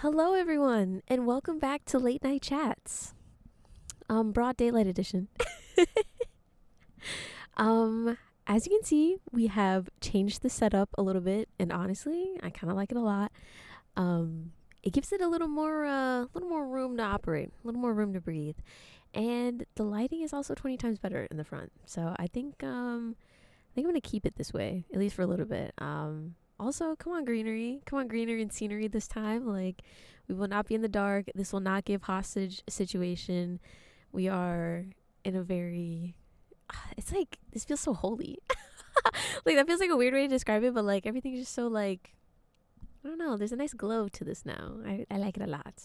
Hello, everyone, and welcome back to Late Night Chats, broad daylight edition. um, as you can see, we have changed the setup a little bit, and honestly, I kind of like it a lot. It gives it a little more room to operate, a little more room to breathe, and the lighting is also 20 times better in the front. So I think I'm gonna keep it this way, at least for a little bit. Also, come on greenery and scenery this time. Like, we will not be in the dark. This will not give hostage situation. We are in a very, it's like this feels so holy. Like that feels like a weird way to describe it, but like everything's just so like I don't know. There's a nice glow to this now. I like it a lot.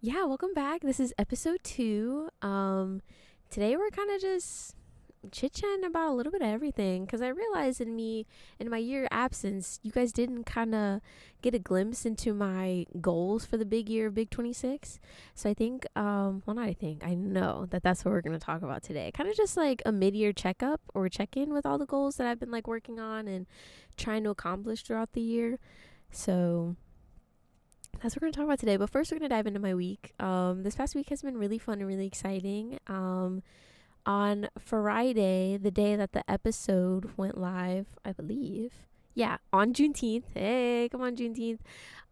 Yeah, welcome back. This is episode 2. Today we're kind of just chit-chatting about a little bit of everything because I realized in my year absence, you guys didn't kind of get a glimpse into my goals for the big year of Big 26. So I think not I think I know that that's what we're going to talk about today. Kind of just like a mid-year checkup or check-in with all the goals that I've been like working on and trying to accomplish throughout the year. So that's what we're going to talk about today. But first, we're going to dive into my week. This past week has been really fun and really exciting. On Friday, the day that the episode went live, I believe. Yeah, on Juneteenth. Hey, come on, Juneteenth.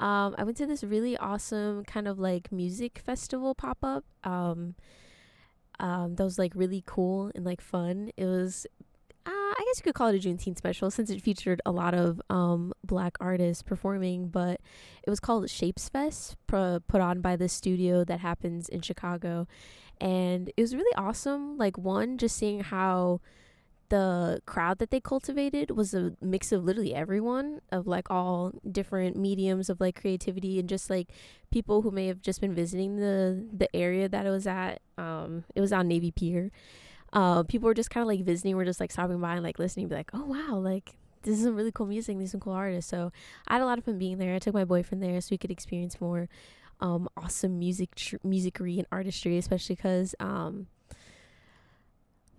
I went to this really awesome kind of like music festival pop up. That was like really cool and like fun. It was I guess you could call it a Juneteenth special since it featured a lot of black artists performing, but it was called Shapes Fest, put on by the studio that happens in Chicago. And it was really awesome. Like, one, just seeing how the crowd that they cultivated was a mix of literally everyone, of like all different mediums of like creativity, and just like people who may have just been visiting the area that it was at. It was on Navy Pier. People were just kind of like visiting, were just like stopping by and like listening, be like, oh wow, like this is some really cool music, these some cool artists. So I had a lot of fun being there. I took my boyfriend there so we could experience more awesome musicry and artistry, especially because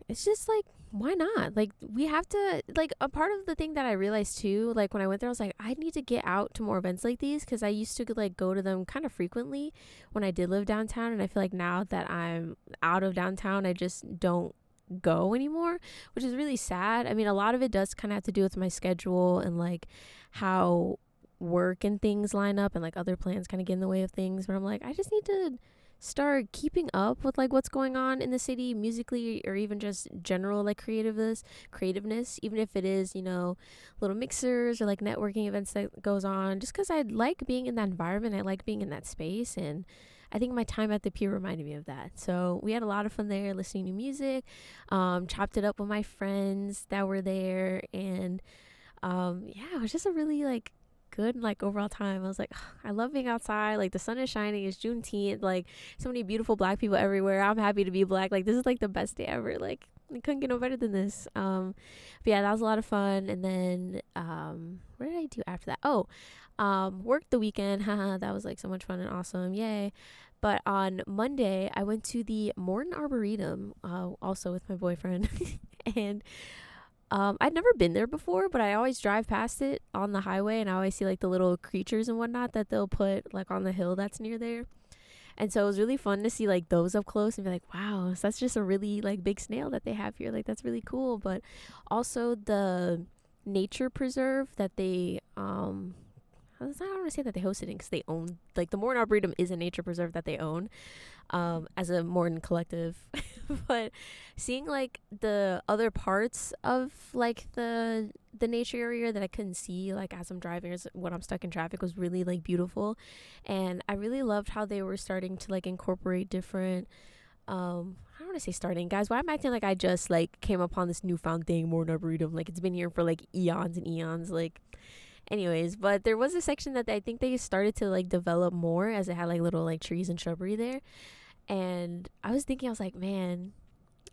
it's just like, why not? Like, we have to, like, a part of the thing that I realized too, like when I went there, I was like, I need to get out to more events like these, because I used to like go to them kind of frequently when I did live downtown, and I feel like now that I'm out of downtown, I just don't go anymore, which is really sad. I mean, a lot of it does kind of have to do with my schedule and like how work and things line up, and like other plans kind of get in the way of things, but I'm like, I just need to start keeping up with like what's going on in the city musically, or even just general like creativeness, even if it is, you know, little mixers or like networking events that goes on, just because I like being in that environment, I like being in that space. And I think my time at the pier reminded me of that. So we had a lot of fun there listening to music, chopped it up with my friends that were there, and yeah, it was just a really like good like overall time. I was like, I love being outside, like the sun is shining, it's Juneteenth, like so many beautiful black people everywhere, I'm happy to be black, like this is like the best day ever, like I couldn't get no better than this. But yeah, that was a lot of fun. And then what did I do after that? Worked the weekend. Haha, that was like so much fun and awesome, yay. But on Monday I went to the Morton Arboretum, also with my boyfriend. And I'd never been there before, but I always drive past it on the highway, and I always see like the little creatures and whatnot that they'll put like on the hill that's near there. And so it was really fun to see like those up close and be like, wow, so that's just a really like big snail that they have here. Like, that's really cool. But also the nature preserve that they I don't want to say that they hosted in, because they own, like, the Morton Arboretum is a nature preserve that they own as a Morton collective. But seeing like the other parts of like the nature area that I couldn't see like as I'm driving or when I'm stuck in traffic was really like beautiful. And I really loved how they were starting to like incorporate different I don't want to say starting, guys. Why am I acting like I just like came upon this newfound thing, Morton Arboretum? Like, it's been here for like eons and eons. Like, anyways, but there was a section that I think they started to like develop more, as it had like little like trees and shrubbery there. And I was thinking, I was like, man,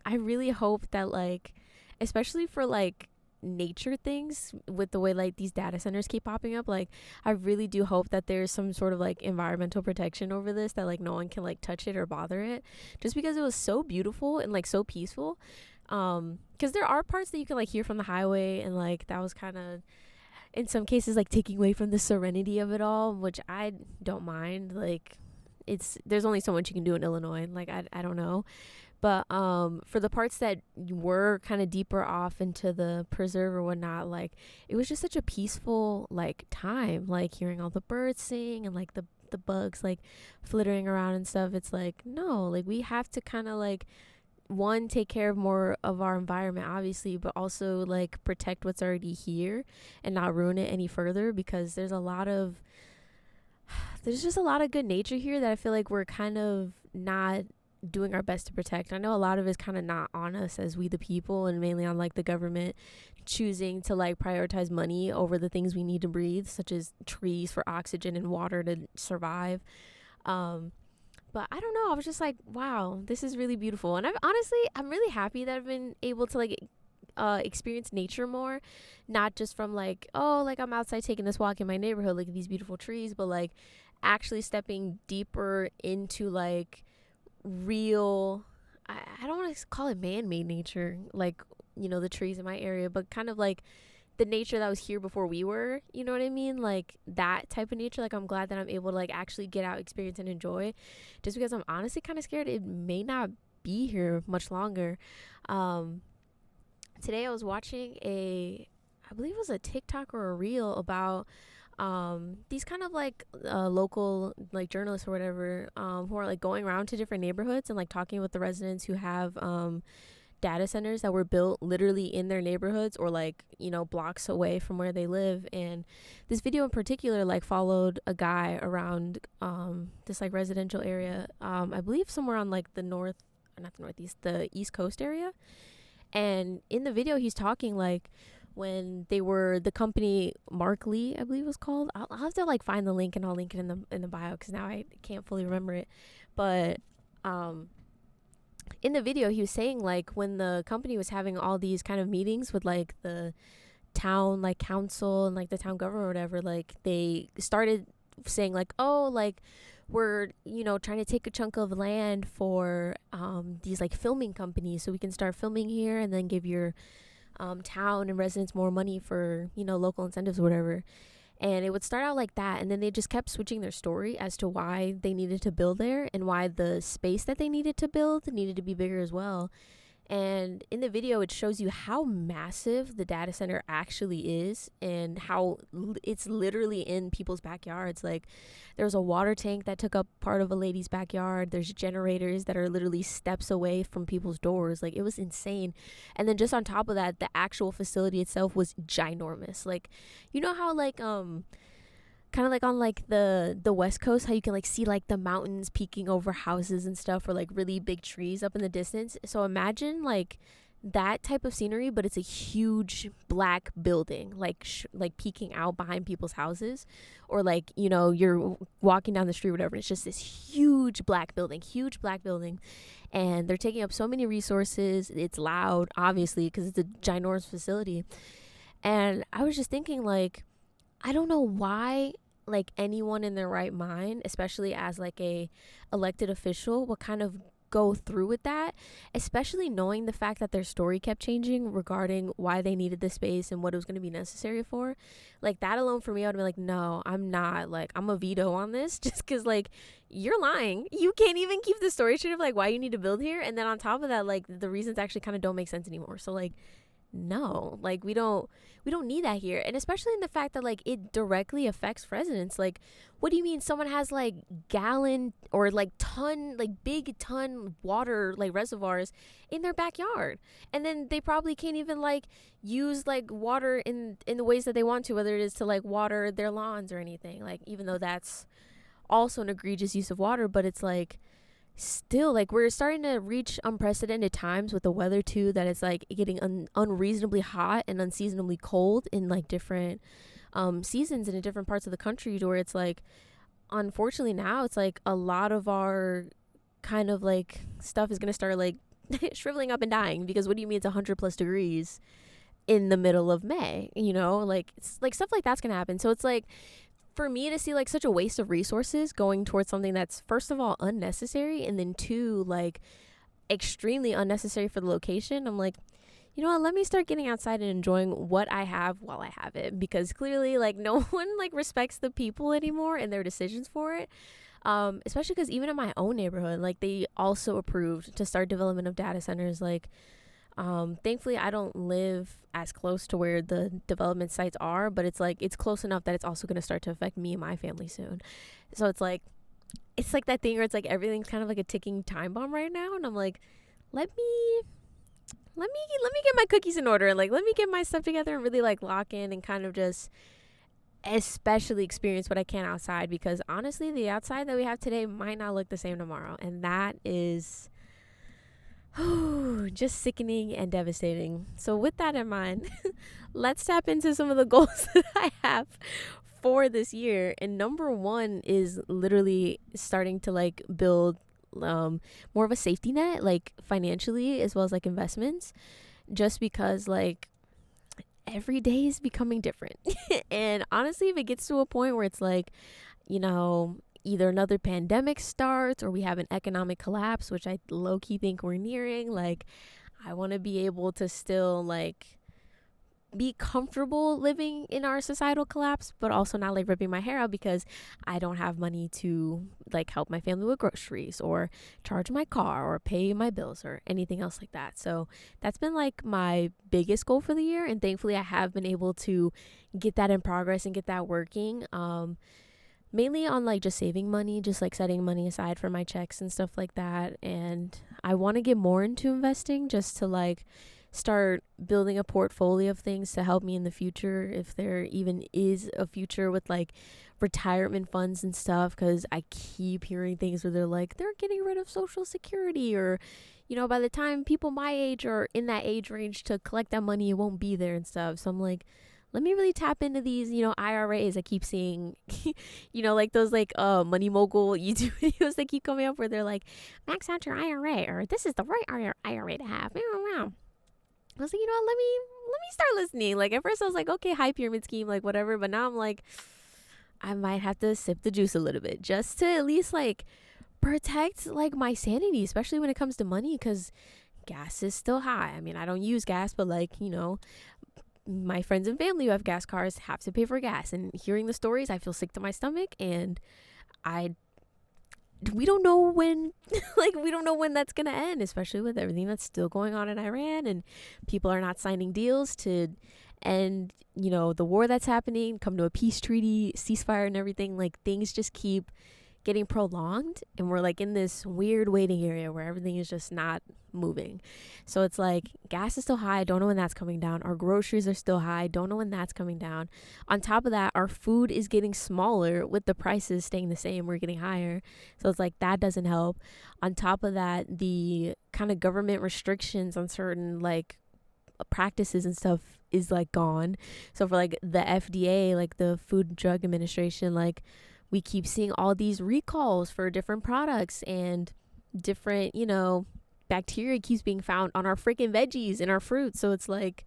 I really hope that like, especially for like nature things, with the way like these data centers keep popping up, like I really do hope that there's some sort of like environmental protection over this, that like no one can like touch it or bother it, just because it was so beautiful and like so peaceful. Because there are parts that you can like hear from the highway, and like that was kind of, in some cases like taking away from the serenity of it all, which I don't mind. Like there's only so much you can do in Illinois. Like I don't know. But for the parts that were kind of deeper off into the preserve or whatnot, like it was just such a peaceful like time, like hearing all the birds sing and like the bugs like flittering around and stuff. It's like, no, like we have to kind of like one, take care of more of our environment obviously, but also like protect what's already here and not ruin it any further, because there's just a lot of good nature here that I feel like we're kind of not doing our best to protect. I know a lot of it's kind of not on us as we the people, and mainly on like the government choosing to like prioritize money over the things we need to breathe, such as trees for oxygen and water to survive. But I don't know, I was just like, wow, this is really beautiful. And I'm really happy that I've been able to like experience nature more, not just from like, oh, like I'm outside taking this walk in my neighborhood, like these beautiful trees, but like actually stepping deeper into like real, I don't want to call it man-made nature, like, you know, the trees in my area, but kind of like the nature that was here before we were, you know what I mean? Like that type of nature. Like I'm glad that I'm able to like actually get out, experience, and enjoy, just because I'm honestly kind of scared it may not be here much longer. Today I was watching I believe it was a TikTok or a reel about these kind of like local like journalists or whatever, who are like going around to different neighborhoods and like talking with the residents who have data centers that were built literally in their neighborhoods or like, you know, blocks away from where they live. And this video in particular like followed a guy around this like residential area, I believe somewhere on like the East Coast area. And in the video he's talking like when they were the company Markley, I believe it was called. I'll have to like find the link and I'll link it in the bio, because now I can't fully remember it. But in the video he was saying like when the company was having all these kind of meetings with like the town like council and like the town government or whatever, like they started saying like, oh, like we're, you know, trying to take a chunk of land for these like filming companies so we can start filming here and then give your town and residents more money for, you know, local incentives or whatever. And it would start out like that, and then they just kept switching their story as to why they needed to build there and why the space that they needed to build needed to be bigger as well. And in the video it shows you how massive the data center actually is and how it's literally in people's backyards. Like there's a water tank that took up part of a lady's backyard. There's generators that are literally steps away from people's doors. Like it was insane. And then just on top of that, the actual facility itself was ginormous. Like, you know how like kind of like on like the West Coast, how you can like see like the mountains peeking over houses and stuff, or like really big trees up in the distance. So imagine like that type of scenery, but it's a huge black building like like peeking out behind people's houses, or like, you know, you're walking down the street or whatever, it's just this huge black building, and they're taking up so many resources. It's loud obviously because it's a ginormous facility. And I was just thinking like, I don't know why like anyone in their right mind, especially as like a elected official, would kind of go through with that, especially knowing the fact that their story kept changing regarding why they needed the space and what it was going to be necessary for. Like that alone for me, I would be like, no, I'm not, like, I'm a veto on this, just because like you're lying. You can't even keep the story straight of like why you need to build here, and then on top of that, like the reasons actually kind of don't make sense anymore. So like, no, like we don't need that here. And especially in the fact that like it directly affects residents. Like, what do you mean someone has like gallon or like ton, like big ton water like reservoirs in their backyard, and then they probably can't even like use like water in the ways that they want to, whether it is to like water their lawns or anything, like, even though that's also an egregious use of water. But it's like, still, like, we're starting to reach unprecedented times with the weather too, that it's like getting unreasonably hot and unseasonably cold in like different seasons and in different parts of the country, where it's like, unfortunately now it's like a lot of our kind of like stuff is gonna start like shriveling up and dying, because what do you mean it's 100+ degrees in the middle of May, you know? Like, it's like stuff like that's gonna happen. So it's like, for me to see like such a waste of resources going towards something that's first of all unnecessary, and then two, like extremely unnecessary for the location, I'm like, you know what, let me start getting outside and enjoying what I have while I have it, because clearly like no one like respects the people anymore and their decisions for it. Especially because even in my own neighborhood, like they also approved to start development of data centers. Like, thankfully I don't live as close to where the development sites are, but it's like it's close enough that it's also going to start to affect me and my family soon. So it's like that thing where it's like everything's kind of like a ticking time bomb right now, and I'm like, let me let me get my cookies in order, and like let me get my stuff together and really like lock in and kind of just especially experience what I can outside, because honestly the outside that we have today might not look the same tomorrow, and that is just sickening and devastating. So with that in mind, let's tap into some of the goals that I have for this year. And number one is literally starting to like build more of a safety net, like financially as well as like investments, just because like every day is becoming different. And honestly, if it gets to a point where it's like, you know, either another pandemic starts or we have an economic collapse, which I low key think we're nearing, like I want to be able to still like be comfortable living in our societal collapse, but also not like ripping my hair out because I don't have money to like help my family with groceries or charge my car or pay my bills or anything else like that. So that's been like my biggest goal for the year, and thankfully I have been able to get that in progress and get that working. Mainly on like just saving money, just like setting money aside for my checks and stuff like that. And I want to get more into investing just to like start building a portfolio of things to help me in the future, if there even is a future with like retirement funds and stuff, because I keep hearing things where they're like they're getting rid of social security, or you know, by the time people my age or in that age range to collect that money, it won't be there and stuff. So I'm like, let me really tap into these, you know, IRAs I keep seeing, you know, like those like money mogul YouTube videos that keep coming up where they're like, max out your IRA, or this is the right IRA to have. I was like, you know what, let me start listening. Like at first I was like, okay, high pyramid scheme, like whatever, but now I'm like, I might have to sip the juice a little bit just to at least like protect like my sanity, especially when it comes to money, because gas is still high. I mean, I don't use gas, but like, you know, my friends and family who have gas cars have to pay for gas, and hearing the stories I feel sick to my stomach. And I we don't know when like we don't know when that's gonna end, especially with everything that's still going on in Iran, and people are not signing deals to end, you know, the war that's happening, come to a peace treaty, ceasefire and everything. Like things just keep getting prolonged, and we're like in this weird waiting area where everything is just not moving. So it's like gas is still high, don't know when that's coming down. Our groceries are still high, don't know when that's coming down. On top of that, our food is getting smaller with the prices staying the same, we're getting higher. So it's like that doesn't help. On top of that, the kind of government restrictions on certain like practices and stuff is like gone. So for like the FDA, like the Food and Drug Administration, like we keep seeing all these recalls for different products, and different, you know, bacteria keeps being found on our freaking veggies and our fruits. So it's like,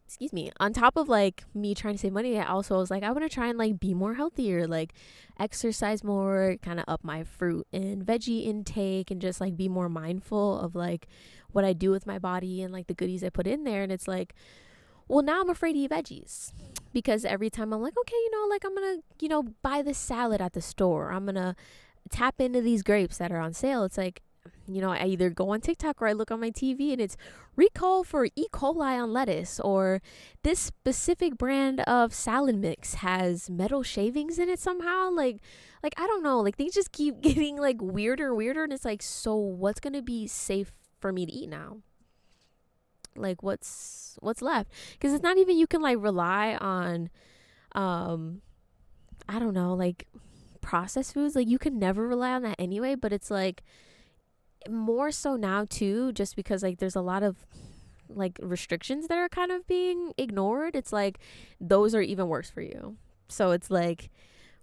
excuse me, on top of like me trying to save money, I also was like, I want to try and like be more healthier, like exercise more, kind of up my fruit and veggie intake, and just like be more mindful of like what I do with my body and like the goodies I put in there. And it's like, well, now I'm afraid to eat veggies, because every time I'm like, okay, you know, like I'm gonna, you know, buy this salad at the store, I'm gonna tap into these grapes that are on sale. It's like, you know, I either go on TikTok or I look on my TV and it's recall for E. coli on lettuce, or this specific brand of salad mix has metal shavings in it somehow. Like I don't know, like things just keep getting like weirder and weirder, and it's like, so what's gonna be safe for me to eat now? Like what's left? Because it's not even, you can like rely on I don't know, like processed foods. Like you can never rely on that anyway, but it's like more so now too, just because like there's a lot of like restrictions that are kind of being ignored. It's like those are even worse for you. So it's like,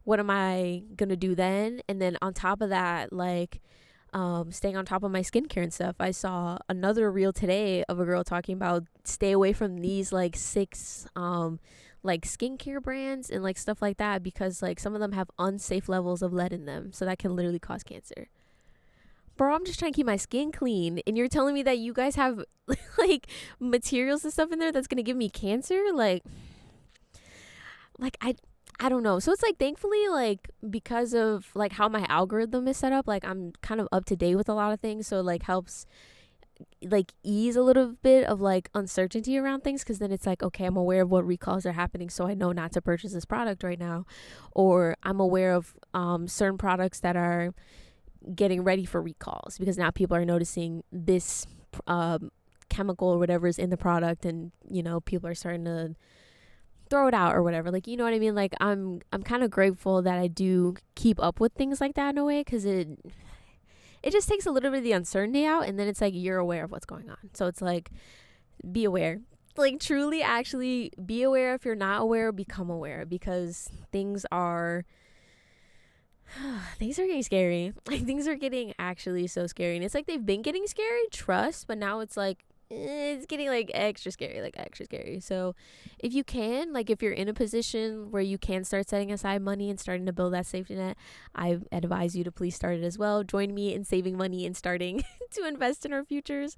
what am I gonna do then? And then on top of that, like staying on top of my skincare and stuff. I saw another reel today of a girl talking about stay away from these like 6 like skincare brands and like stuff like that, because like some of them have unsafe levels of lead in them, so that can literally cause cancer. bro, I'm just trying to keep my skin clean, and you're telling me that you guys have like materials and stuff in there that's gonna give me cancer? Like I don't know. So it's like, thankfully, like, because of like how my algorithm is set up, like I'm kind of up to date with a lot of things, so it like helps like ease a little bit of like uncertainty around things, because then it's like, okay, I'm aware of what recalls are happening, so I know not to purchase this product right now, or I'm aware of certain products that are getting ready for recalls, because now people are noticing this chemical or whatever is in the product, and you know, people are starting to throw it out or whatever, like, you know what I mean? Like, I'm kind of grateful that I do keep up with things like that in a way, because it just takes a little bit of the uncertainty out, and then it's like you're aware of what's going on. So it's like, be aware, like truly actually be aware. If you're not aware, become aware, because things are getting scary. Like, things are getting actually so scary, and it's like they've been getting scary, trust, but now it's like it's getting like extra scary. So if you can, like, if you're in a position where you can start setting aside money and starting to build that safety net, I advise you to please start it as well. Join me in saving money and starting to invest in our futures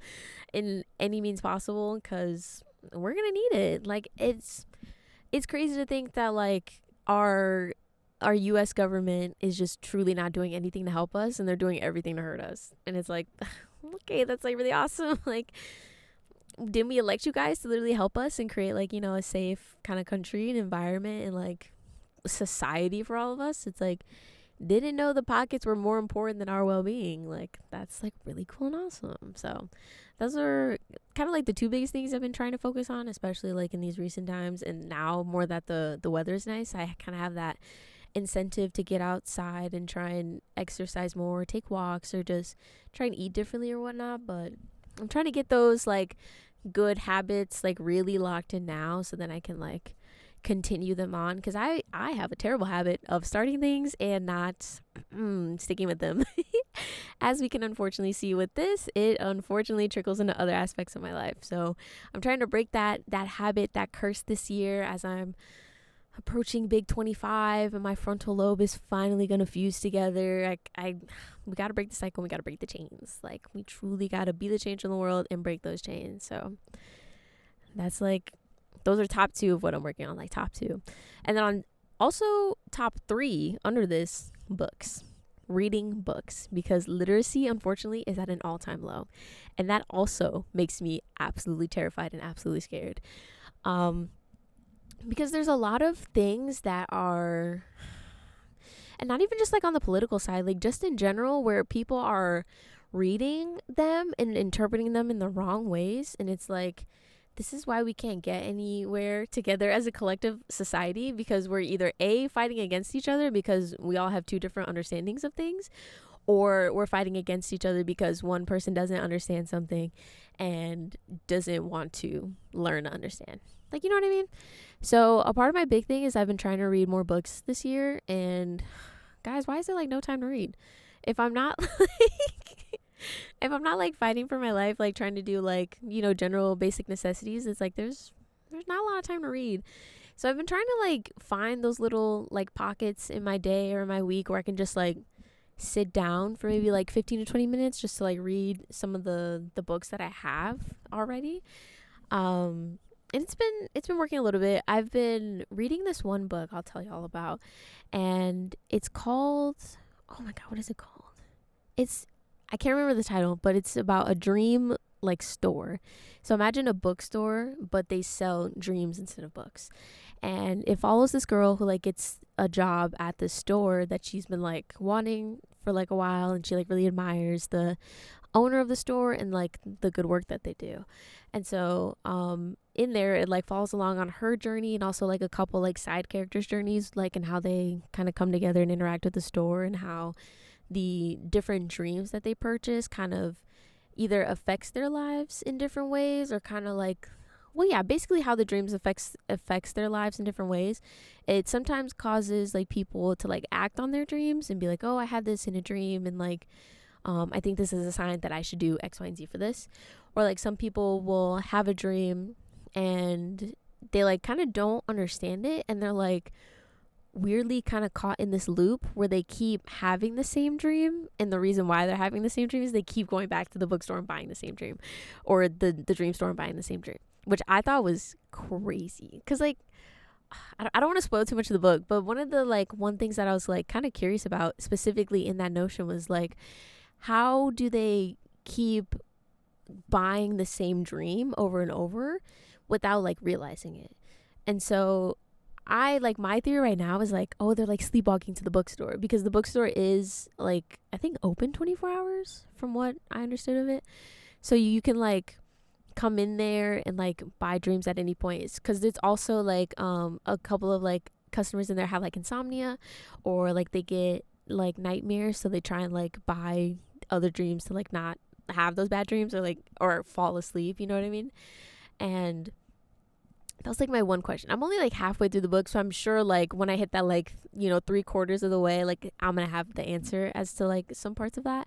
in any means possible, because we're gonna need it. Like, it's crazy to think that like our US government is just truly not doing anything to help us, and they're doing everything to hurt us. And it's like, okay, that's like really awesome. Like, didn't we elect you guys to literally help us and create, like, you know, a safe kind of country and environment and like society for all of us? It's like, didn't know the pockets were more important than our well-being. Like, that's like really cool and awesome. So those are kind of like the two biggest things I've been trying to focus on, especially like in these recent times. And now more that the weather's nice, I kind of have that incentive to get outside and try and exercise more, take walks, or just try and eat differently or whatnot. But I'm trying to get those like good habits like really locked in now, so then I can like continue them on, because I have a terrible habit of starting things and not sticking with them. As we can unfortunately see with this, it unfortunately trickles into other aspects of my life. So I'm trying to break that habit, that curse this year, as I'm approaching big 25 and my frontal lobe is finally gonna fuse together. We gotta break the cycle, we gotta break the chains. Like, we truly gotta be the change in the world and break those chains. So that's like, those are top 2 of what I'm working on, like top 2. And then on also top 3 under this, books. Reading books, because literacy unfortunately is at an all-time low, and that also makes me absolutely terrified and absolutely scared. Because there's a lot of things that are, and not even just like on the political side, like just in general, where people are reading them and interpreting them in the wrong ways. And it's like, this is why we can't get anywhere together as a collective society, because we're either A, fighting against each other because we all have 2 different understandings of things, or we're fighting against each other because one person doesn't understand something and doesn't want to learn to understand. Like, you know what I mean? So a part of my big thing is I've been trying to read more books this year. And guys, why is there like no time to read? If I'm not like fighting for my life, like trying to do like, you know, general basic necessities, it's like there's not a lot of time to read. So I've been trying to like find those little like pockets in my day or in my week where I can just like sit down for maybe like 15 to 20 minutes just to like read some of the books that I have already. And it's been working a little bit. I've been reading this one book I'll tell you all about, and it's called, oh my god, what is it called? I can't remember the title, but it's about a dream like store. So imagine a bookstore, but they sell dreams instead of books. And it follows this girl who like gets a job at the store that she's been like wanting for like a while, and she like really admires the owner of the store and like the good work that they do. And so in there it like follows along on her journey, and also like a couple like side characters' journeys, like, and how they kind of come together and interact with the store, and how the different dreams that they purchase kind of either affects their lives in different ways, or kind of like, well, yeah, basically how the dreams affects their lives in different ways. It sometimes causes like people to like act on their dreams and be like, oh, I had this in a dream, and like I think this is a sign that I should do X, Y, and Z for this. Or like some people will have a dream and they like kind of don't understand it, and they're like, weirdly kind of caught in this loop where they keep having the same dream, and the reason why they're having the same dream is they keep going back to the bookstore and buying the same dream, or the dream store and buying the same dream, which I thought was crazy. Because like I don't want to spoil too much of the book, but one of the like one things that I was like kind of curious about specifically in that notion was like, how do they keep buying the same dream over and over without like realizing it? And so I like, my theory right now is like, oh, they're like sleepwalking to the bookstore, because the bookstore is like, I think open 24 hours from what I understood of it. So you can like come in there and like buy dreams at any point, because it's also like a couple of like customers in there have like insomnia, or like they get like nightmares, so they try and like buy other dreams to like not have those bad dreams, or like or fall asleep, you know what I mean? And that was like my one question. I'm only like halfway through the book, so I'm sure like when I hit that like, you know, 3/4 of the way, like I'm gonna have the answer as to like some parts of that.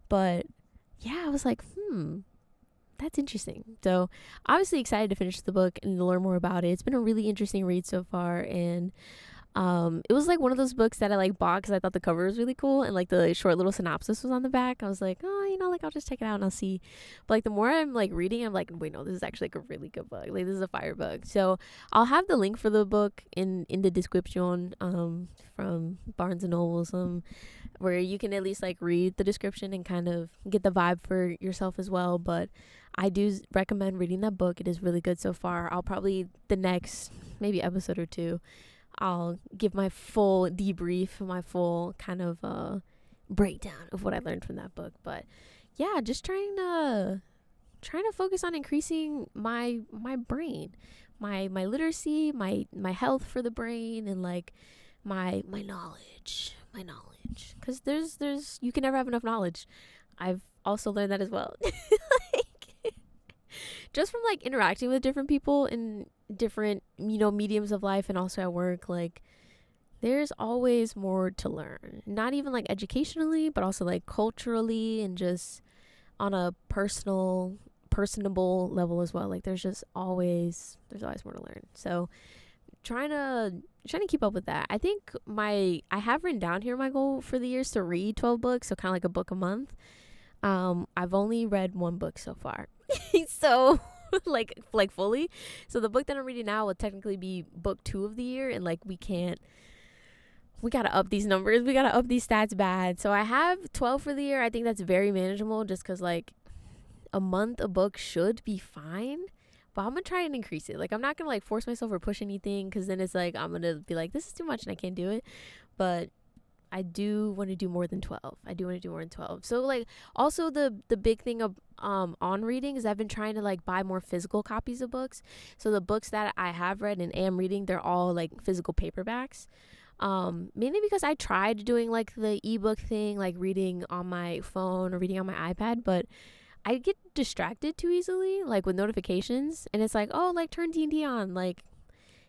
But yeah, I was like, that's interesting. So obviously excited to finish the book and to learn more about it. It's been a really interesting read so far, and it was like one of those books that I like bought because I thought the cover was really cool, and like the short little synopsis was on the back. I was like, oh, you know, like I'll just check it out and I'll see. But like the more I'm like reading, I'm like, wait, no, this is actually like a really good book. Like this is a fire book. So I'll have the link for the book in the description from Barnes and Noble, where you can at least like read the description and kind of get the vibe for yourself as well. But I do recommend reading that book. It is really good so far. I'll probably the next maybe episode or two, I'll give my full debrief, my full kind of breakdown of what I learned from that book. But yeah, just trying to focus on increasing my brain, my literacy, my health for the brain, and like my knowledge, because there's you can never have enough knowledge. I've also learned that as well. Like, just from like interacting with different people in different, you know, mediums of life, and also at work, like there's always more to learn, not even like educationally, but also like culturally, and just on a personable level as well. Like there's always more to learn. So trying to keep up with that. I think I have written down here my goal for the year is to read 12 books, so kind of like a book a month. I've only read one book so far. So like fully. So the book that I'm reading now will technically be book 2 of the year, and like we gotta up these numbers. We gotta up these stats bad. So I have 12 for the year. I think that's very manageable, just because like a month a book should be fine. But I'm gonna try and increase it. Like I'm not gonna like force myself or push anything, because then it's like I'm gonna be like, this is too much and I can't do it. But I do want to do more than 12. So like also the big thing of on reading is I've been trying to like buy more physical copies of books. So the books that I have read and am reading, they're all like physical paperbacks. Mainly because I tried doing like the ebook thing, like reading on my phone or reading on my iPad, but I get distracted too easily, like with notifications, and it's like, oh, like turn D&D on, like,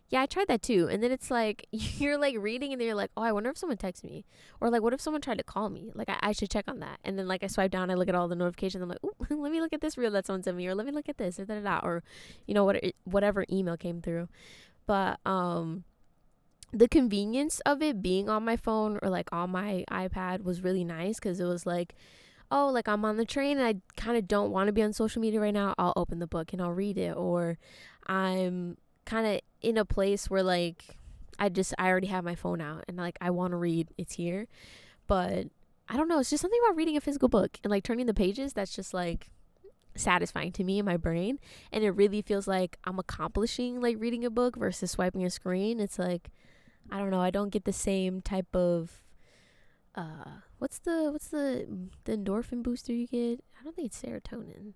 yeah, I tried that too. And then it's like, you're like reading and then you're like, oh, I wonder if someone texts me, or like, what if someone tried to call me? Like, I should check on that. And then like I swipe down, I look at all the notifications, I'm like, ooh, let me look at this reel that someone sent me, or let me look at this, or or you know, whatever email came through. But the convenience of it being on my phone or like on my iPad was really nice, because it was like, oh, like I'm on the train and I kind of don't want to be on social media right now, I'll open the book and I'll read it. Or I'm kind of in a place where like I already have my phone out and like I want to read, it's here. But I don't know, it's just something about reading a physical book and like turning the pages that's just like satisfying to me in my brain. And it really feels like I'm accomplishing like reading a book versus swiping a screen. It's like, I don't know, I don't get the same type of what's the endorphin booster you get? I don't think it's serotonin,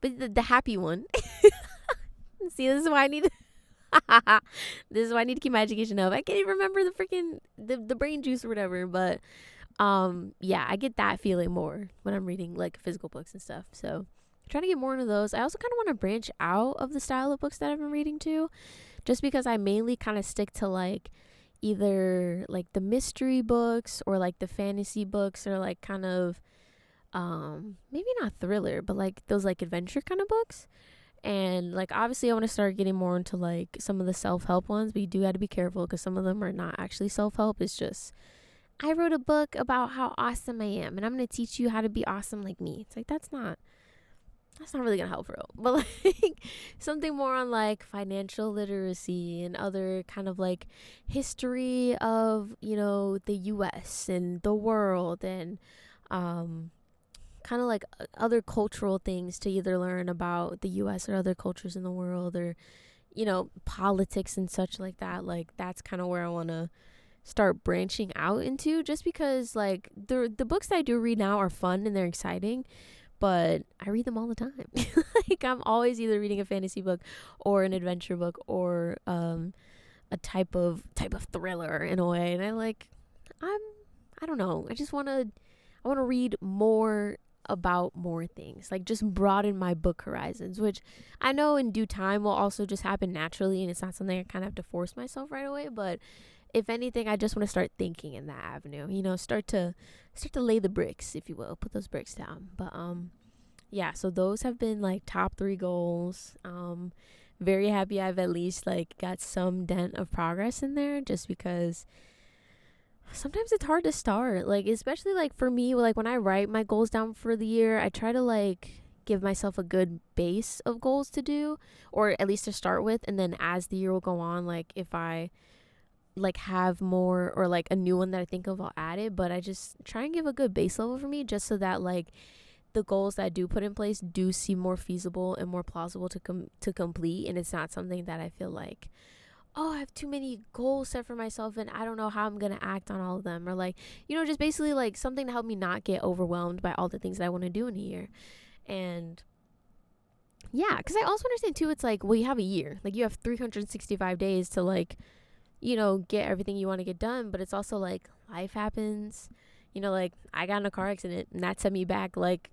but the happy one. See, this is why I need this is why I need to keep my education up. I can't even remember the freaking the brain juice or whatever, but yeah, I get that feeling more when I'm reading like physical books and stuff. So trying to get more into those. I also kind of want to branch out of the style of books that I've been reading too, just because I mainly kind of stick to like either like the mystery books or like the fantasy books, or like kind of maybe not thriller, but like those like adventure kind of books. And like obviously I want to start getting more into like some of the self-help ones, but you do got to be careful because some of them are not actually self-help. It's just, I wrote a book about how awesome I am and I'm going to teach you how to be awesome like me. It's like that's not really gonna help for real. But like something more on like financial literacy and other kind of like history of, the US and the world, and kind of like other cultural things to either learn about the US or other cultures in the world, or politics and such like that. Like that's kind of where I want to start branching out into, just because like the books that I do read now are fun and they're exciting, but I read them all the time. Like I'm always either reading a fantasy book or an adventure book or a type of thriller in a way. And I don't know. I want to read more about more things. Like just broaden my book horizons, which I know in due time will also just happen naturally, and it's not something I kind of have to force myself right away, but if anything, I just want to start thinking in that avenue, start to lay the bricks, if you will, put those bricks down. But yeah, so those have been like top 3 goals. Very happy I've at least like got some dent of progress in there, just because sometimes it's hard to start, like especially like for me, like when I write my goals down for the year, I try to like give myself a good base of goals to do, or at least to start with, and then as the year will go on, like if I like have more or like a new one that I think of, I'll add it. But I just try and give a good base level for me, just so that like the goals that I do put in place do seem more feasible and more plausible to complete, and it's not something that I feel like, oh, I have too many goals set for myself and I don't know how I'm gonna act on all of them, or like just basically like something to help me not get overwhelmed by all the things that I want to do in a year. And yeah, because I also understand too, it's like, well, you have a year, like you have 365 days to like get everything you want to get done, but it's also like life happens. Like I got in a car accident and that set me back like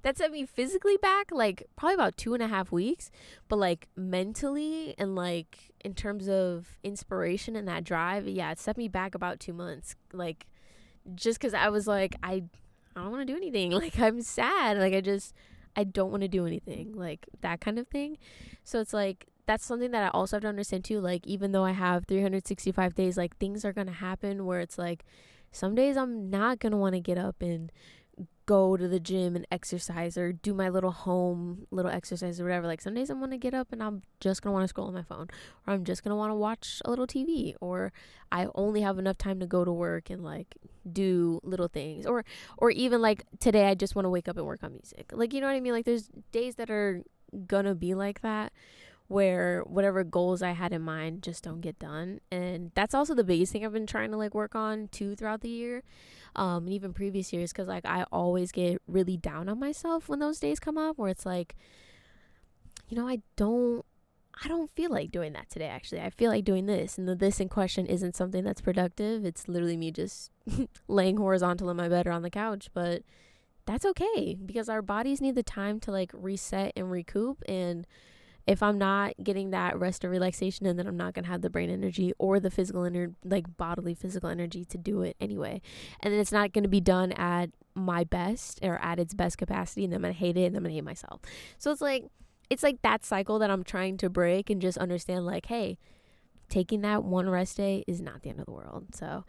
that set me physically back like probably about 2.5 weeks, but like mentally and like in terms of inspiration and that drive, yeah, it set me back about 2 months. Like just because I was like, I don't want to do anything. Like I'm sad. Like I don't want to do anything, like that kind of thing. So it's like that's something that I also have to understand too. Like even though I have 365 days, like things are gonna happen where it's like some days I'm not gonna want to get up and go to the gym and exercise or do my little exercise or whatever. Like some days I'm gonna get up and I'm just gonna want to scroll on my phone, or I'm just gonna want to watch a little TV, or I only have enough time to go to work and like do little things, or even like today I just want to wake up and work on music. Like, you know what I mean? Like there's days that are gonna be like that, where whatever goals I had in mind just don't get done. And that's also the biggest thing I've been trying to like work on too throughout the year, and even previous years, because like I always get really down on myself when those days come up where it's like, I don't feel like doing that today. Actually, I feel like doing this, and the this in question isn't something that's productive. It's literally me just laying horizontal in my bed or on the couch. But that's okay, because our bodies need the time to like reset and recoup. And if I'm not getting that rest and relaxation, and then I'm not going to have the brain energy or the bodily physical energy to do it anyway. And then it's not going to be done at my best or at its best capacity. And then I'm going to hate it, and I'm going to hate myself. So it's like that cycle that I'm trying to break, and just understand like, hey, taking that one rest day is not the end of the world. So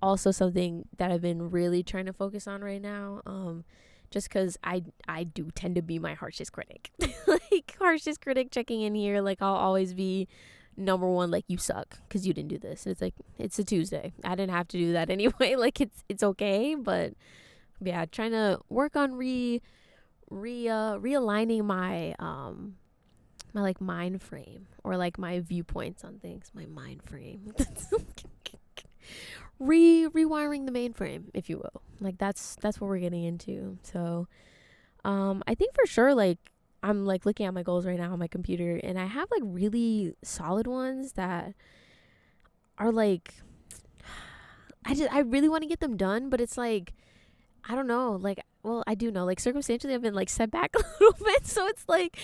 also something that I've been really trying to focus on right now, just because I do tend to be my harshest critic. Like harshest critic checking in here. Like I'll always be number one, like, you suck because you didn't do this. And it's like, it's a Tuesday. I didn't have to do that anyway. Like it's okay. But yeah, trying to work on realigning my my like mind frame, or like my viewpoints on things. My mind frame. Rewiring the mainframe, if you will. Like that's what we're getting into. So I think for sure, like I'm like looking at my goals right now on my computer, and I have like really solid ones that are like, I really want to get them done, but it's like, I don't know, like, well, I do know, like circumstantially I've been like set back a little bit. So it's like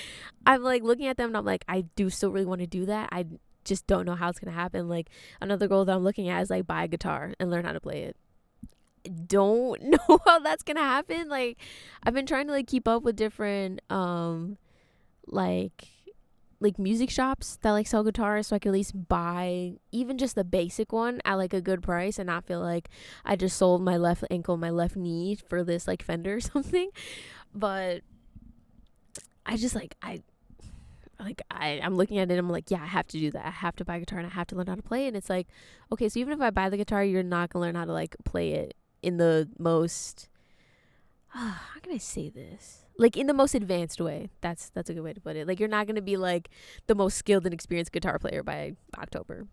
I'm like looking at them and I'm like, I do still really want to do that. I just don't know how it's gonna happen. Like another goal that I'm looking at is like buy a guitar and learn how to play it. Don't know how that's gonna happen. Like I've been trying to like keep up with different like music shops that like sell guitars, so I can at least buy even just the basic one at like a good price and not feel like I just sold my left ankle, my left knee for this like Fender or something. But I just I'm looking at it, I'm like, yeah, I have to do that. I have to buy a guitar and I have to learn how to play it. And it's like, okay, so even if I buy the guitar, you're not gonna learn how to like play it in the most how can I say this? Like in the most advanced way. That's a good way to put it. Like you're not gonna be like the most skilled and experienced guitar player by October.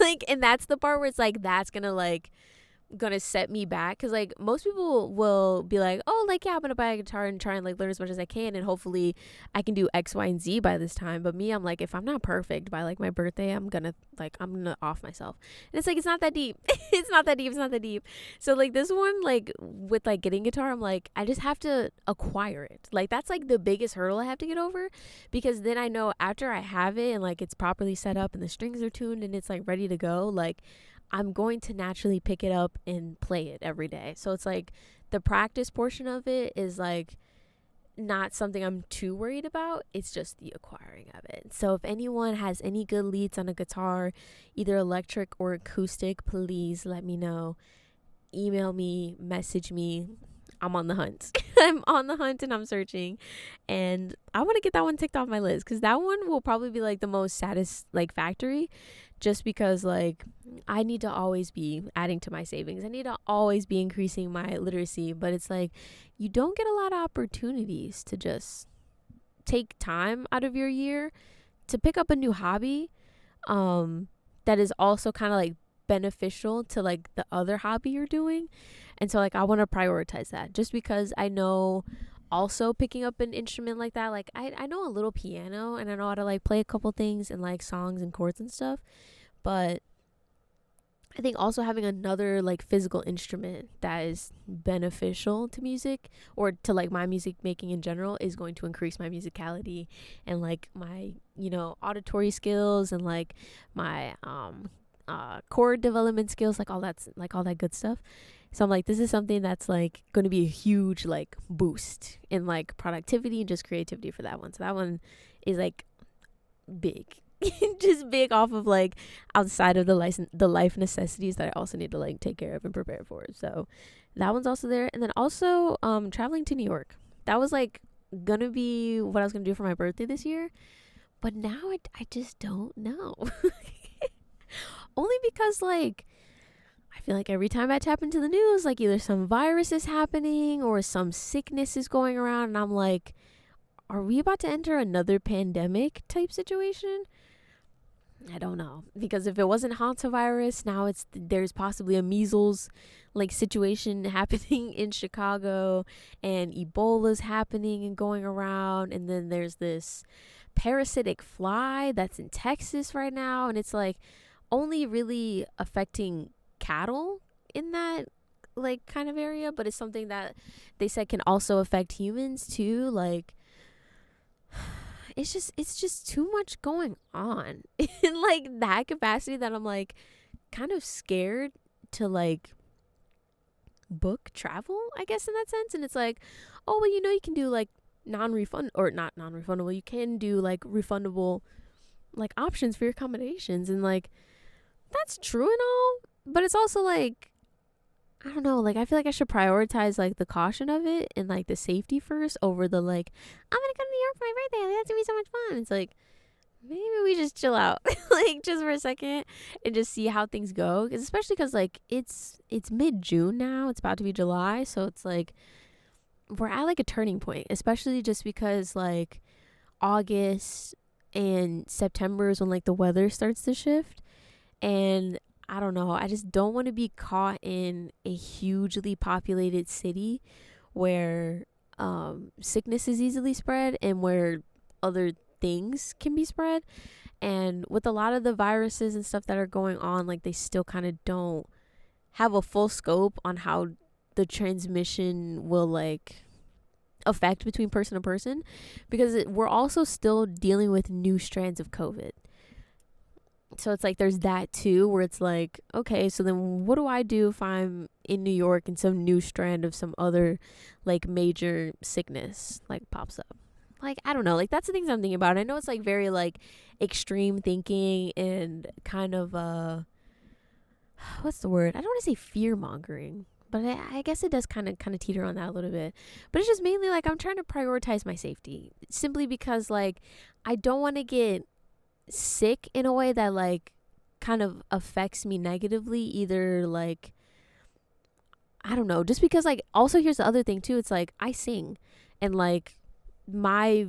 Like, and that's the part where it's like that's gonna set me back, because like most people will be like, oh, like, yeah, I'm gonna buy a guitar and try and like learn as much as I can, and hopefully I can do X, Y, and Z by this time. But me, I'm like, if I'm not perfect by like my birthday, I'm gonna off myself. And it's like, it's not that deep. It's not that deep. So like this one, like with like getting guitar, I'm like, I just have to acquire it. Like that's like the biggest hurdle I have to get over, because then I know after I have it and like it's properly set up and the strings are tuned and it's like ready to go, like I'm going to naturally pick it up and play it every day. So it's like the practice portion of it is like not something I'm too worried about. It's just the acquiring of it. So if anyone has any good leads on a guitar, either electric or acoustic, please let me know. Email me, message me. I'm on the hunt. I'm on the hunt and I'm searching. And I want to get that one ticked off my list, because that one will probably be like the most satisfactory, just because like I need to always be adding to my savings. I need to always be increasing my literacy. But it's like you don't get a lot of opportunities to just take time out of your year to pick up a new hobby that is also kind of like beneficial to like the other hobby you're doing. And so like I want to prioritize that, just because I know also picking up an instrument like that, like I know a little piano and I know how to like play a couple things and like songs and chords and stuff, but I think also having another like physical instrument that is beneficial to music or to like my music making in general is going to increase my musicality and like my, you know, auditory skills and like my chord development skills, like all that good stuff. So I'm like, this is something that's like going to be a huge like boost in like productivity and just creativity for that one. So that one is like big. Just big off of like outside of the life necessities that I also need to like take care of and prepare for. So that one's also there. And then also traveling to New York. That was like gonna be what I was gonna do for my birthday this year, but now I just don't know. Only because like I feel like every time I tap into the news, like either some virus is happening or some sickness is going around, and I'm like, are we about to enter another pandemic type situation? I don't know, because if it wasn't hantavirus, now there's possibly a measles like situation happening in Chicago, and Ebola's happening and going around, and then there's this parasitic fly that's in Texas right now, and it's like only really affecting cattle in that like kind of area, but it's something that they said can also affect humans too. Like it's just too much going on in like that capacity that I'm like kind of scared to like book travel, I guess, in that sense. And it's like, oh well, you know, you can do like not non-refundable, you can do like refundable like options for your accommodations, and like that's true and all, but it's also like, I don't know, like I feel like I should prioritize like the caution of it and like the safety first over the like, I'm gonna go to New York for my birthday, like, that's gonna be so much fun. It's like, maybe we just chill out like just for a second and just see how things go, especially because like it's mid-June now, it's about to be July, so it's like we're at like a turning point, especially just because like August and September is when like the weather starts to shift. And I don't know, I just don't want to be caught in a hugely populated city where sickness is easily spread and where other things can be spread. And with a lot of the viruses and stuff that are going on, like they still kind of don't have a full scope on how the transmission will like affect between person to person, because we're also still dealing with new strands of COVID. So it's like there's that too, where it's like, okay, so then what do I do if I'm in New York and some new strand of some other like major sickness like pops up? like, I don't know, like, that's the things I'm thinking about. I know it's like very like extreme thinking and kind of what's the word? I don't want to say fear mongering, but I guess it does kind of teeter on that a little bit. But it's just mainly like I'm trying to prioritize my safety, simply because like I don't want to get sick in a way that like kind of affects me negatively, either like, I don't know, just because like, also here's the other thing too, it's like I sing, and like my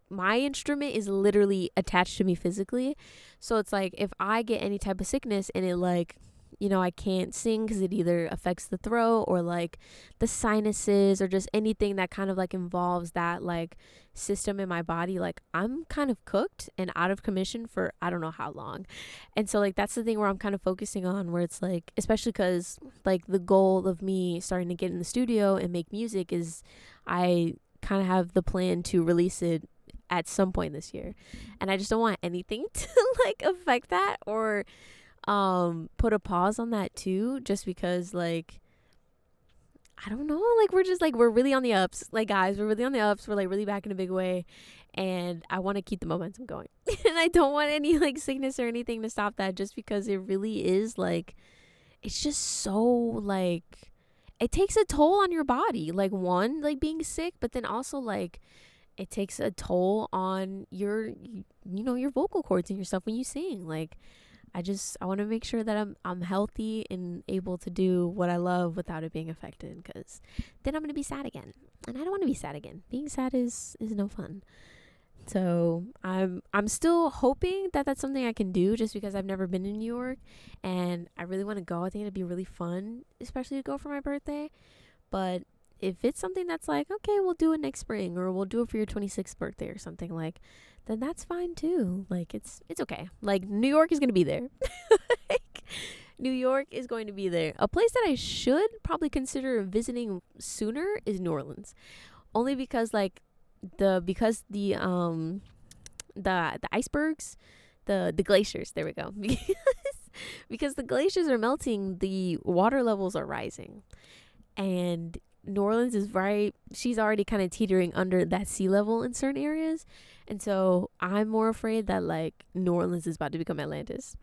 my instrument is literally attached to me physically. So it's like if I get any type of sickness and it like, I can't sing because it either affects the throat or like the sinuses or just anything that kind of like involves that like system in my body, like I'm kind of cooked and out of commission for I don't know how long. And so like that's the thing where I'm kind of focusing on, where it's like, especially because like the goal of me starting to get in the studio and make music is I kind of have the plan to release it at some point this year, and I just don't want anything to like affect that or put a pause on that too, just because like I don't know, like we're really on the ups, like guys, we're really on the ups, we're like really back in a big way, and I want to keep the momentum going. And I don't want any like sickness or anything to stop that, just because it really is like, it's just so like, it takes a toll on your body, like one, like being sick, but then also like it takes a toll on your your vocal cords and your stuff when you sing. Like I want to make sure that I'm healthy and able to do what I love without it being affected, because then I'm going to be sad again, and I don't want to be sad again. Being sad is no fun. So I'm still hoping that that's something I can do, just because I've never been in New York and I really want to go. I think it'd be really fun, especially to go for my birthday. But if it's something that's like, okay, we'll do it next spring, or we'll do it for your 26th birthday or something, like, then that's fine too. Like it's okay. Like New York is going to be there. Like New York is going to be there. A place that I should probably consider visiting sooner is New Orleans. Only because like because the icebergs, the glaciers, there we go. Because the glaciers are melting, the water levels are rising. And New Orleans is she's already kind of teetering under that sea level in certain areas. And so I'm more afraid that like New Orleans is about to become Atlantis.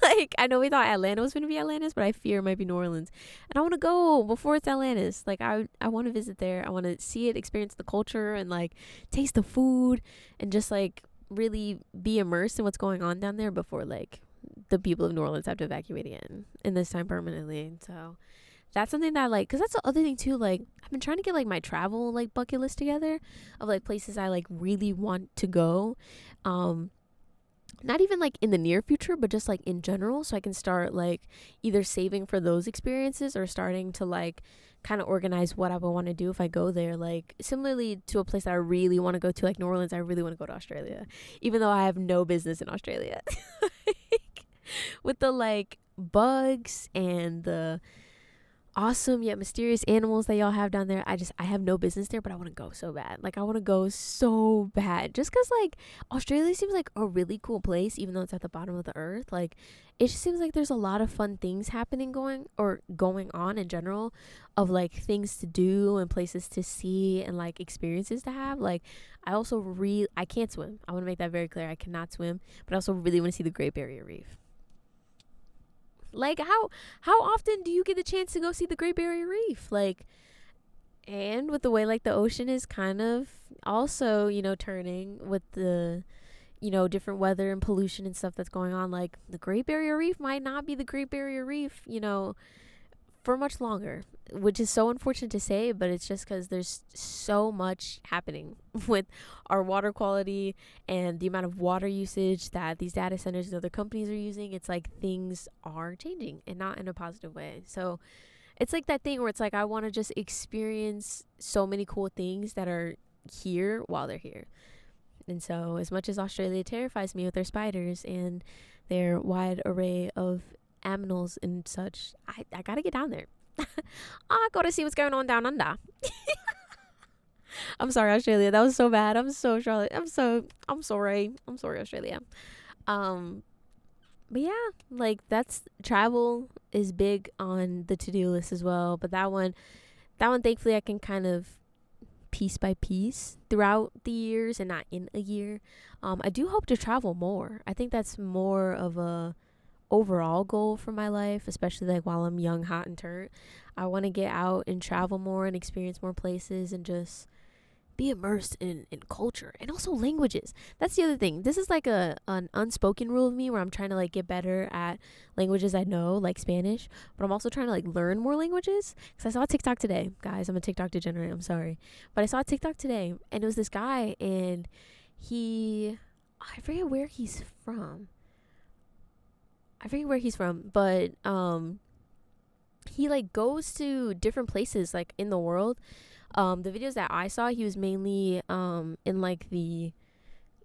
Like I know we thought Atlanta was going to be Atlantis, but I fear it might be New Orleans. And I want to go before it's Atlantis. Like I want to visit there. I want to see it, experience the culture, and like taste the food, and just like really be immersed in what's going on down there before like the people of New Orleans have to evacuate again, and this time permanently. So that's something that like, because that's the other thing too, like I've been trying to get like my travel like bucket list together of like places I like really want to go, not even like in the near future, but just like in general, so I can start like either saving for those experiences or starting to like kind of organize what I would want to do if I go there. Like similarly to a place that I really want to go to, like New Orleans, I really want to go to Australia, even though I have no business in Australia. Like, with the like bugs and the awesome yet mysterious animals that y'all have down there, I have no business there, but I want to go so bad. Like I want to go so bad, just because like Australia seems like a really cool place, even though it's at the bottom of the earth. Like it just seems like there's a lot of fun things happening going on in general, of like things to do and places to see and like experiences to have. Like I can't swim. I want to make that very clear. I cannot swim, but I also really want to see the Great Barrier Reef. Like how often do you get the chance to go see the Great Barrier Reef? Like, and with the way like the ocean is kind of also, turning with the, different weather and pollution and stuff that's going on, like the Great Barrier Reef might not be the Great Barrier Reef, for much longer, which is so unfortunate to say, but it's just because there's so much happening with our water quality and the amount of water usage that these data centers and other companies are using. It's like things are changing, and not in a positive way. So it's like that thing where it's like I want to just experience so many cool things that are here while they're here. And so as much as Australia terrifies me with their spiders and their wide array of aminals and such, I gotta get down there. I gotta see what's going on down under. I'm sorry, Australia, that was so bad. I'm so sorry. I'm sorry, Australia. But yeah, like that's travel is big on the to-do list as well. But that one thankfully I can kind of piece by piece throughout the years and not in a year. I do hope to travel more. I think that's more of a overall goal for my life, especially like while I'm young, hot, and turnt. I want to get out and travel more and experience more places and just be immersed in culture and also languages. That's the other thing. This is like an unspoken rule of me where I'm trying to like get better at languages I know, like Spanish, but I'm also trying to like learn more languages. Because I saw a TikTok today. Guys, I'm a TikTok degenerate. I'm sorry. But I saw a TikTok today and it was this guy and I forget where he's from. But he like goes to different places like in the world. The videos that I saw, he was mainly in like the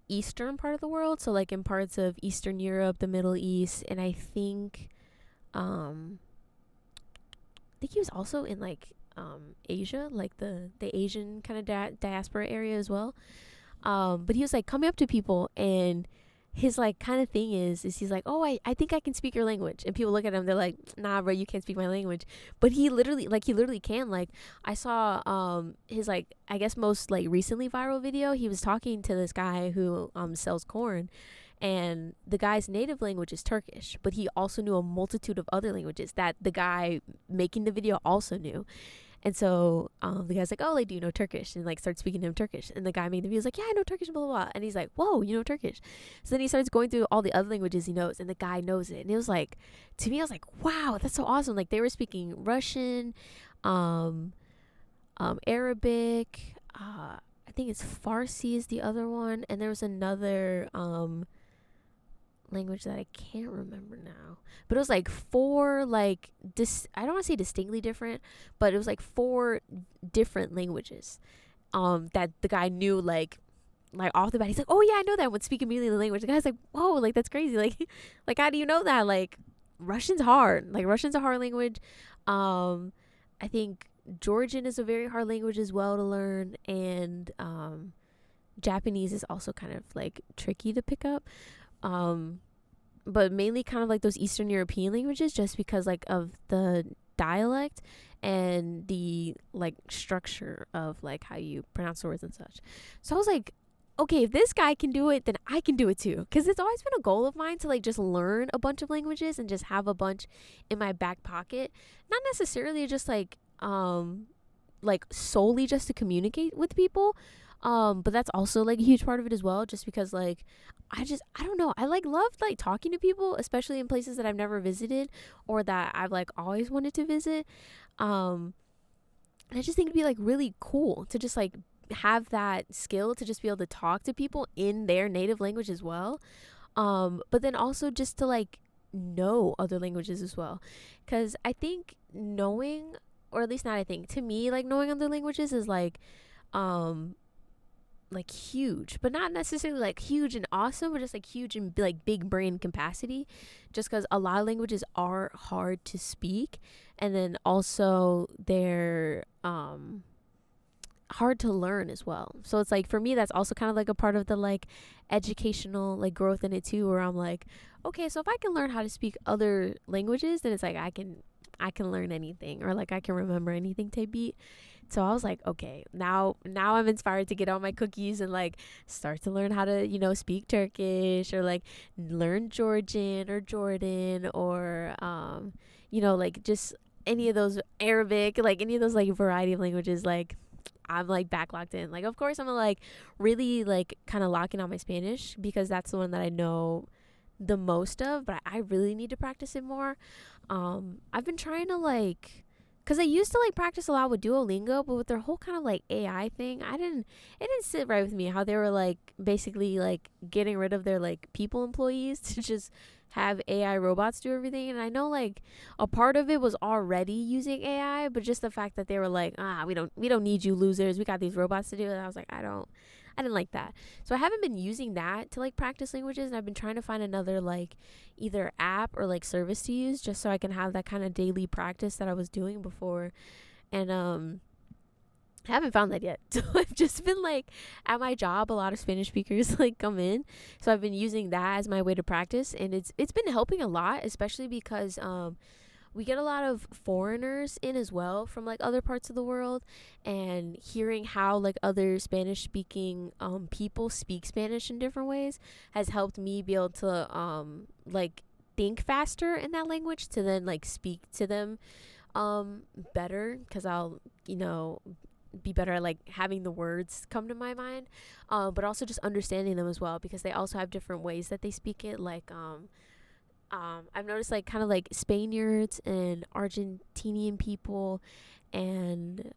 eastern part of the world, so like in parts of Eastern Europe, the Middle East, and I think he was also in like Asia, like the Asian kind of diaspora area as well. But he was like coming up to people and his like kind of thing is he's like, oh, I think I can speak your language, and people look at him, they're like, nah bro, you can't speak my language. But he literally can. Like I saw his like I guess most like recently viral video, he was talking to this guy who sells corn, and the guy's native language is Turkish, but he also knew a multitude of other languages that the guy making the video also knew. And so the guy's like, oh, like, do you know Turkish? And like starts speaking to him Turkish. And the guy making the video is like, yeah, I know Turkish, blah, blah, blah. And he's like, whoa, you know Turkish? So then he starts going through all the other languages he knows, and the guy knows it. And it was like, to me, I was like, wow, that's so awesome. Like they were speaking Russian, Arabic, I think it's Farsi is the other one. And there was another language that I can't remember now, but it was like four like I don't want to say distinctly different, but it was like four different languages that the guy knew like off the bat. He's like, oh yeah, I know that, would speak immediately the language. The guy's like, whoa, like that's crazy. Like like how do you know that? Like Russian's hard. Like Russian's a hard language. I think Georgian is a very hard language as well to learn, and Japanese is also kind of like tricky to pick up. But mainly kind of like those Eastern European languages, just because like of the dialect and the like structure of like how you pronounce the words and such. So I was like, okay, if this guy can do it, then I can do it too. Because it's always been a goal of mine to like just learn a bunch of languages and just have a bunch in my back pocket. Not necessarily just like solely just to communicate with people. But that's also like a huge part of it as well, just because like I don't know, I like love like talking to people, especially in places that I've never visited or that I've like always wanted to visit. And I just think it'd be like really cool to just like have that skill to just be able to talk to people in their native language as well. But then also just to like know other languages as well, because I think knowing, or at least not I think, to me like knowing other languages is like huge, but not necessarily like huge and awesome, but just like huge and like big brain capacity, just because a lot of languages are hard to speak, and then also they're hard to learn as well. So it's like for me that's also kind of like a part of the like educational like growth in it too, where I'm like, okay, so if I can learn how to speak other languages, then it's like I can learn anything, or like I can remember anything type beat. So I was like, okay, now I'm inspired to get on my cookies and like start to learn how to, you know, speak Turkish, or like learn Georgian or Jordan, or you know, like just any of those Arabic, like any of those like variety of languages. Like I'm like backlogged in. Like of course I'm like really like kind of locking on my Spanish, because that's the one that I know the most of, but I really need to practice it more. I've been trying to like, because I used to like practice a lot with Duolingo, but with their whole kind of like AI thing, it didn't sit right with me how they were like basically like getting rid of their like people employees to just have AI robots do everything. And I know like a part of it was already using AI, but just the fact that they were like, we don't need you losers, we got these robots to do it. I was like, I didn't like that. So I haven't been using that to like practice languages, and I've been trying to find another like either app or like service to use, just so I can have that kind of daily practice that I was doing before. And I haven't found that yet. So I've just been like at my job, a lot of Spanish speakers like come in, so I've been using that as my way to practice, and it's been helping a lot, especially because we get a lot of foreigners in as well from like other parts of the world, and hearing how like other Spanish speaking people speak Spanish in different ways has helped me be able to like think faster in that language to then like speak to them better, because I'll, you know, be better at like having the words come to my mind, but also just understanding them as well, because they also have different ways that they speak it. Like I've noticed like kind of like Spaniards and Argentinian people and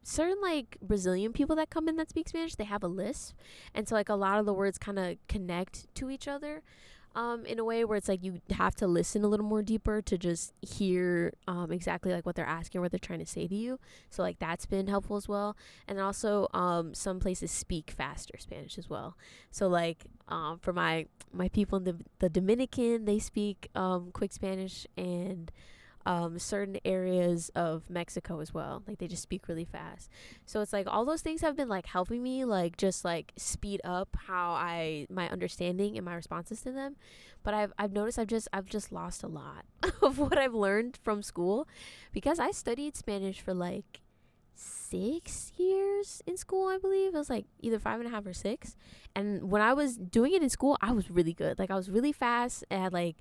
certain like Brazilian people that come in that speak Spanish, they have a lisp, and so like a lot of the words kind of connect to each other in a way where it's like you have to listen a little more deeper to just hear exactly like what they're asking, what they're trying to say to you. So like that's been helpful as well. And also some places speak faster Spanish as well. So like for my people in the Dominican, they speak quick Spanish, and certain areas of Mexico as well. Like they just speak really fast. So it's like all those things have been like helping me like just like speed up how my understanding and my responses to them. But I've noticed I've just lost a lot of what I've learned from school, because I studied Spanish for like 6 years in school. I believe it was like either 5.5 or 6. And when I was doing it in school, I was really good. Like I was really fast at like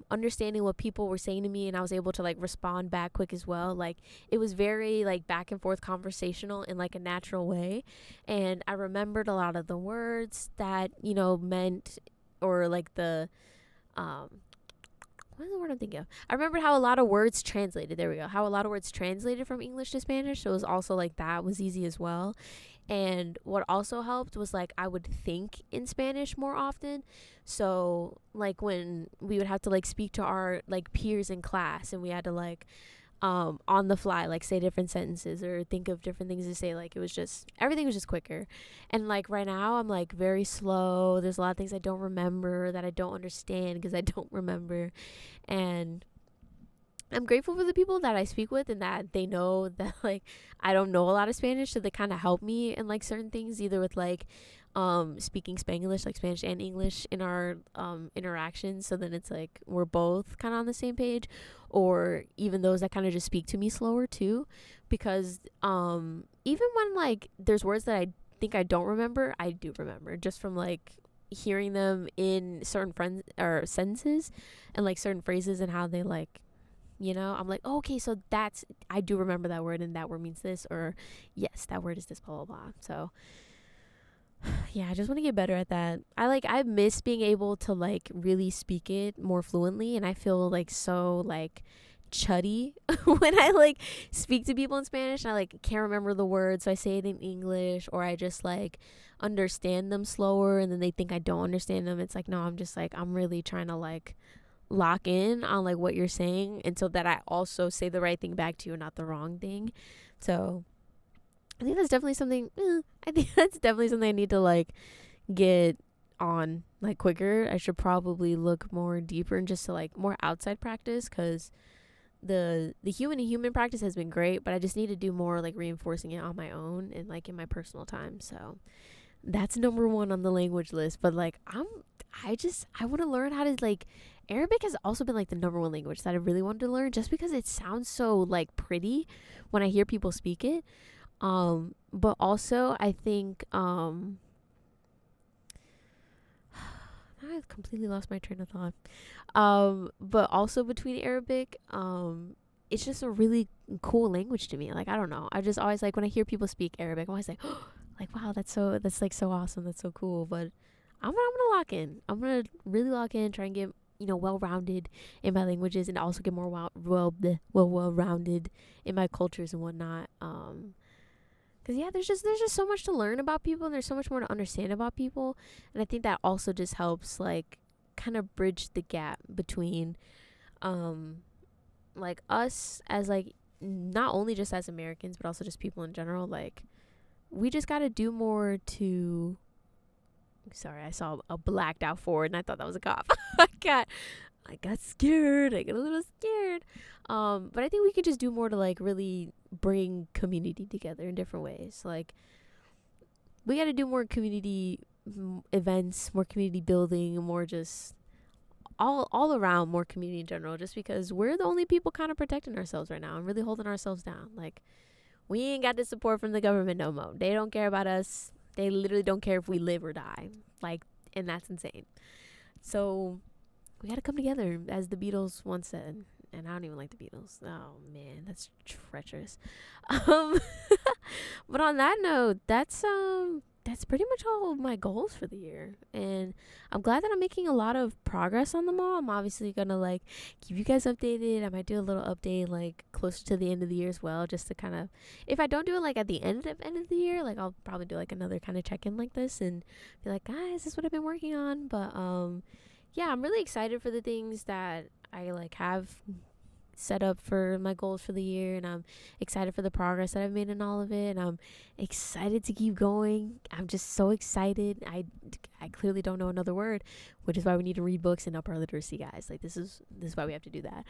understanding what people were saying to me, and I was able to like respond back quick as well. Like it was very like back and forth conversational in like a natural way, and I remembered a lot of the words that, you know, meant, or like the what is the word I'm thinking of? I remembered how a lot of words translated. There we go. How a lot of words translated from English to Spanish. So it was also like that was easy as well. And what also helped was like I would think in Spanish more often. So like when we would have to like speak to our like peers in class, and we had to like on the fly like say different sentences or think of different things to say, like it was just, everything was just quicker. And like right now I'm like very slow. There's a lot of things I don't remember, that I don't understand because I don't remember. And I'm grateful for the people that I speak with, and that they know that like I don't know a lot of Spanish, so they kind of help me in like certain things, either with like speaking Spanglish, like Spanish and English, in our interactions. So then it's like we're both kind of on the same page, or even those that kind of just speak to me slower too, because even when like there's words that I think I don't remember, I do remember just from like hearing them in certain friends or sentences, and like certain phrases and how they like, you know, I'm like, oh, okay, so that's, I do remember that word, and that word means this, or yes, that word is this, blah, blah, blah. So yeah, I just want to get better at that. I miss being able to like really speak it more fluently, and I feel like so like chuddy when I like speak to people in Spanish, and I like can't remember the words, so I say it in English, or I just like understand them slower, and then they think I don't understand them. It's like, no, I'm just like, I'm really trying to like lock in on like what you're saying, and so that I also say the right thing back to you, not the wrong thing. So I think that's definitely something I need to like get on like quicker. I should probably look more deeper and just to like more outside practice, because the human to human practice has been great, but I just need to do more like reinforcing it on my own and like in my personal time. So that's number one on the language list. But like I want to learn how to like, Arabic has also been like the number one language that I really wanted to learn, just because it sounds so like pretty when I hear people speak it. But also I think I completely lost my train of thought. But also between Arabic, it's just a really cool language to me. Like I don't know, I just always like when I hear people speak Arabic, I'm always like, oh, like wow, that's like so awesome, that's so cool. But I'm gonna lock in. I'm gonna really lock in, try and get, you know, well-rounded in my languages, and also get more well-rounded in my cultures and whatnot. Because yeah, there's just so much to learn about people, and there's so much more to understand about people, and I think that also just helps like kind of bridge the gap between like us as like not only just as Americans, but also just people in general. Like we just got to do more to, sorry, I saw a blacked out Ford and I thought that was a cop. I got scared. I got a little scared. But I think we could just do more to like really bring community together in different ways. Like we got to do more community events, more community building, more just all around more community in general, just because we're the only people kind of protecting ourselves right now and really holding ourselves down. Like, we ain't got the support from the government no more. They don't care about us. They literally don't care if we live or die. Like, and that's insane. So we got to come together, as the Beatles once said. And I don't even like the Beatles. Oh man, that's treacherous. Um, but on that note, that's pretty much all of my goals for the year, and I'm glad that I'm making a lot of progress on them all. I'm obviously gonna like keep you guys updated. I might do a little update like closer to the end of the year as well, just to kind of, if I don't do it like at the end of the year, like I'll probably do like another kind of check in like this and be like, guys, this is what I've been working on. But yeah, I'm really excited for the things that I like have set up for my goals for the year, and I'm excited for the progress that I've made in all of it, and I'm excited to keep going. I'm just so excited. I clearly don't know another word, which is why we need to read books and up our literacy, guys. Like, this is why we have to do that.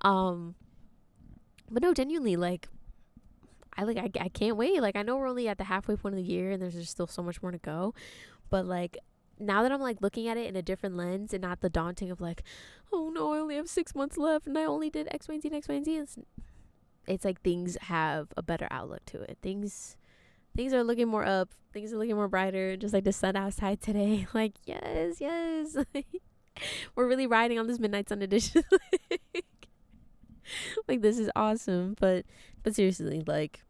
But no, genuinely, like, I can't wait. Like, I know we're only at the halfway point of the year and there's just still so much more to go, but like, now that I'm like looking at it in a different lens and not the daunting of like, oh no, I only have 6 months left and I only did X, Y, and Z, and X, Y, and Z. It's like things have a better outlook to it. Things are looking more up. Things are looking more brighter. Just like the sun outside today. Like, yes. We're really riding on this Midnight Sun edition. Like, this is awesome. But seriously, like,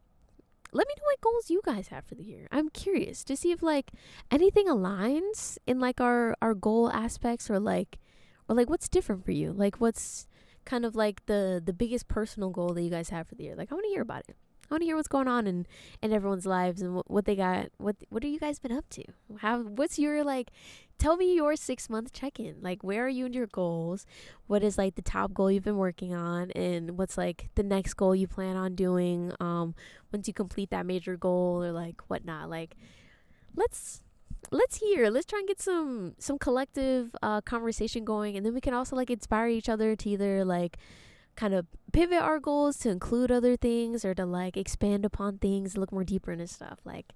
let me know what goals you guys have for the year. I'm curious to see if like anything aligns in like our goal aspects, or like what's different for you. Like, what's kind of like the biggest personal goal that you guys have for the year. Like, I want to hear about it. I want to hear what's going on in everyone's lives and what they got. What have you guys been up to? What's your like? Tell me your 6 month check in. Like, where are you in your goals? What is like the top goal you've been working on, and what's like the next goal you plan on doing once you complete that major goal, or like whatnot. Like, let's try and get some collective conversation going, and then we can also like inspire each other to either like kind of pivot our goals to include other things, or to like expand upon things, look more deeper into stuff. Like,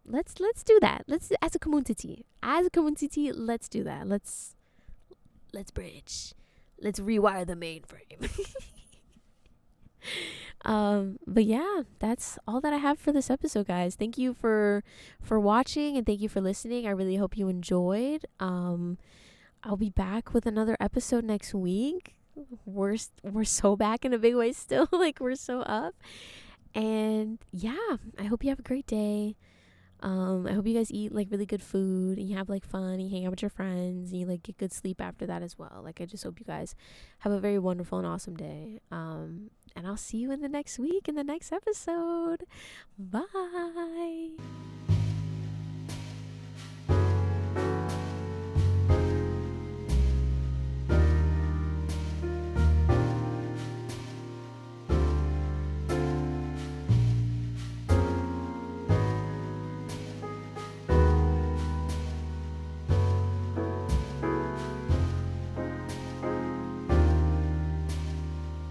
let's do that. Let's, as a community, let's do that. Let's bridge. Let's rewire the mainframe. But yeah, that's all that I have for this episode, guys. Thank you for watching, and thank you for listening. I really hope you enjoyed. I'll be back with another episode next week. We're so back in a big way still. Like, we're so up. And yeah, I hope you have a great day. I hope you guys eat like really good food, and you have like fun, and you hang out with your friends, and you like get good sleep after that as well. Like, I just hope you guys have a very wonderful and awesome day. And I'll see you in the next week in the next episode. Bye.